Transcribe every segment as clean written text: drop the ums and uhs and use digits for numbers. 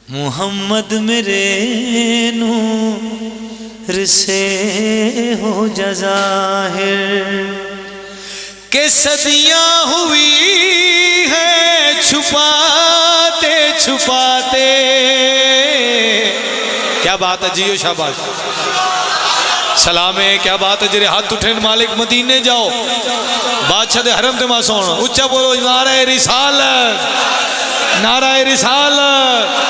محمد میرے نور سے ہو جا ظاہر کہ صدیاں ہوئی ہیں چھپاتے چھپاتے. کیا بات ہے جیو شاباش سلام ہے. کیا بات ہے جرے ہاتھ اٹھیں مالک مدینے جاؤ بادشاہ دے حرم تے ماسون اچھا بولو نعرہ رسالت نعرہ رسالت.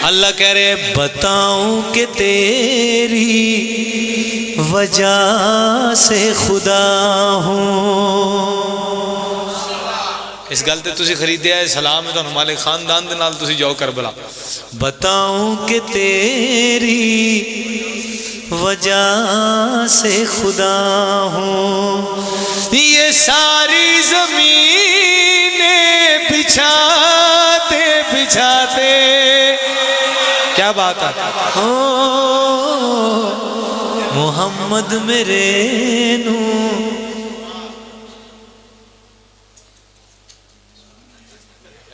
اللہ کہہ رہے بتاؤں کہ تیری وجہ سے خدا ہوں. اس گل تے تسی خریدیا ہے سلام ہے تو مالک خاندان دے نال تسی جاؤ کربلا. بتاؤں کہ تیری وجہ سے خدا ہوں یہ ساری زمینیں بچھاتے بچھاتے. کیا بات ہے محمد میرے نور.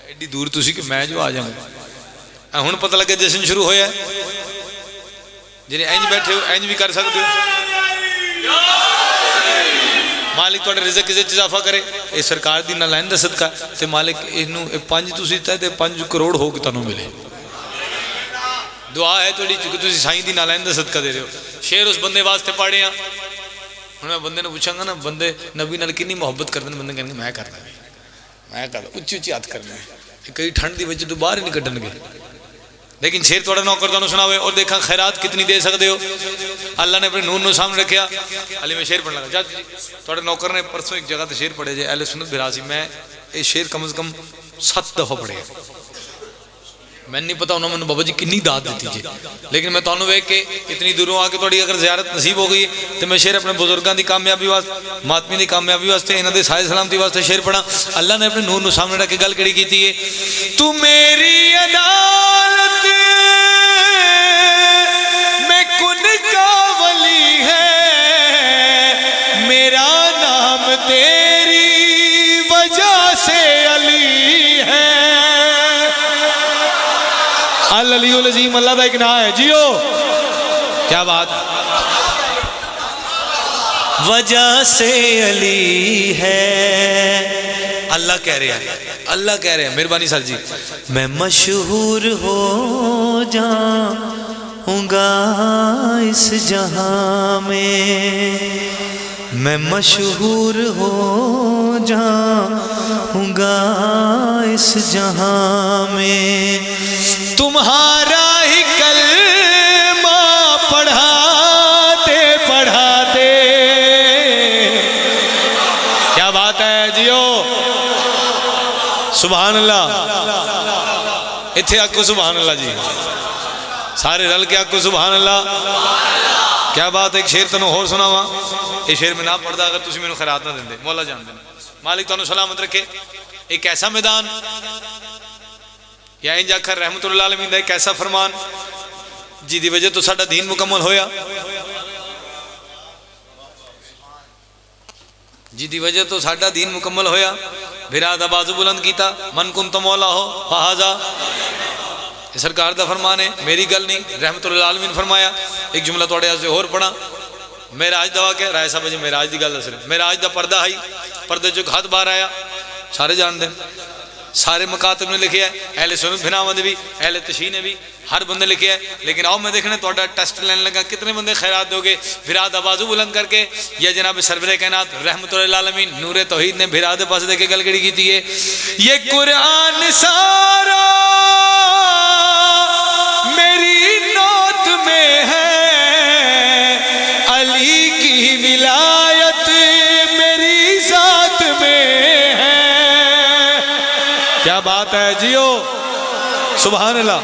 ایڈی دور تسی کہ میں جو آ جاؤں ہن پتہ لگے جشن شروع ہویا ہے جنہیں اینج بیٹھے ہو اینج بھی کر سکتے ہو. مالک توڑے رزق کی اضافہ کرے اے سرکار دی نالائن دا صدقہ تے مالک انہوں پانچ تسی تے 5 کروڑ ہو کے تنوں ملے. دعا ہے توڑی چونکہ تسی سائیں دی نالائن دا صدقہ دے رہے ہو. شعر اس بندے واسطے پاڑے ہیں ہن میں بندے نے پوچھاں گا نا بندے نبی نال کنی محبت کرتے ہیں بندے کہیں میں کرنا اچھی اچھی ہاتھ کرنا ہے کئی ٹھنڈ دی وجہ تو باہر ہی نہیں کٹن گے. لیکن شیر توڑا نوکر تانوں سناوے اور دیکھا خیرات کتنی دے سکتے ہو. اللہ نے اپنے نور نو سامنے رکھیا. علی میں شیر پڑھنا لگا جی توڑے نوکر نے پرسوں ایک جگہ تے شیر پڑھے جائے اہل سنت براسی میں یہ شیر کم از کم 7 دفعہ پڑھے. میں نہیں پتا انہوں نے بابا جی کنی داد دیتی جی لیکن میں تانوں ویکھ کے اتنی دوروں آ کے تھوڑی اگر زیارت نصیب ہو گئی تو میں شیر اپنے بزرگاں دی کامیابی واسطے ماتمی دی کامیابی واسطے انہاں دے سائے سلامتی واسطے شیر پڑھا. اللہ نے اپنے نور نو سامنے رکھ کے گل کیڑی کیتی ہے تو میری عدالت میں کن کا ولی ہے میرا نام تیری وجہ سے علی ہے. العلی العظیم اللہ دا ایک نام ہے جیو. کیا بات وجہ سے علی ہے. اللہ کہہ رہے ہیں اللہ کہہ رہے ہیں مہربانی سر جی میں مشہور ہو جاؤں گا اس جہاں میں مشہور ہو جاؤں گا اس جہاں میں تمہارا ہی کلمہ پڑھاتے پڑھاتے. کیا بات ہے جیو سبحان اللہ. اتھے آکو سبحان اللہ جی سارے رل کے آکو سبحان اللہ. کیا بات ہے. ایک شیر تنوں اور سنا ہوا یہ شیر میں نہ پڑھدا اگر تسی میں خیرات نہ دیں مولا جان دیں مالک تانوں سلامت رکھے. ایک ایسا میدان یا انجا کر رحمت اللہ علیہ دا ایک ایسا فرمان جی دی وجہ تو ساڑھا دین مکمل ہویا جی دی وجہ تو ساڑھا دین مکمل ہویا. بھرادہ بازو بلند کیتا من کنت مولا ہو فہذا یہ سرکار دا فرمان ہے میری گل نہیں رحمت اللہ علیہ فرمایا. ایک جملہ توڑے آج سے اور پڑھا میراج دعا کہ رائے صاحب جی میراج دی گل دسرے میراج دا پردہ آئی پردے جو ہاتھ باہر آیا سارے جان دیں سارے مکاتب نے لکھے ہیں اہل سنت بھناوند بھی اہل تشیع نے بھی ہر بندے لکھے ہیں. لیکن آؤ میں دیکھنے توڑا ٹیسٹ لینے لگا کتنے بندے خیرات دو گے. بھراد آبازو بلند کر کے یا جناب سرور کائنات رحمت اللہ عالمین نور توحید نے بھراد پاس دے کے گل کڑی کی تھی یہ قرآن سارا میری نوت میں ہے علی کی ولایت میری ذات میں ہے. کیا بات ہے جیو سبحان اللہ.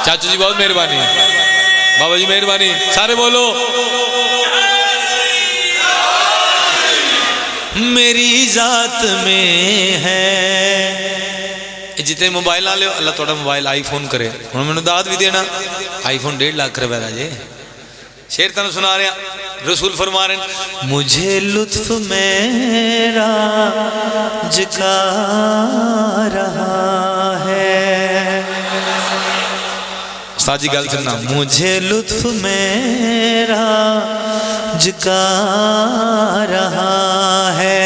چاچو جی بہت مہربانی بابا جی مہربانی سارے بولو میری ذات میں ہے. جتنے موبائل آ لے اللہ توڑا موبائل آئی فون کرے انہوں میں نے داد بھی دینا آئی فون 1.5 لاکھ روپے دا جے. شیر تنو سنا رہے ہیں رسول فرما رہے ہیں مجھے لطف میرا جکا رہا ہے. استاد جی گل سننا. مجھے لطف میرا جکا رہا ہے.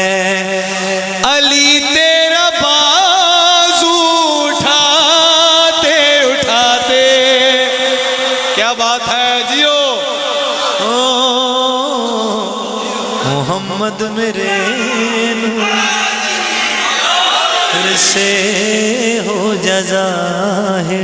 علی تیرا بازو اٹھاتے اٹھاتے. کیا بات ہے جیو. محمد میرے نور سے ہو جا ظاہر.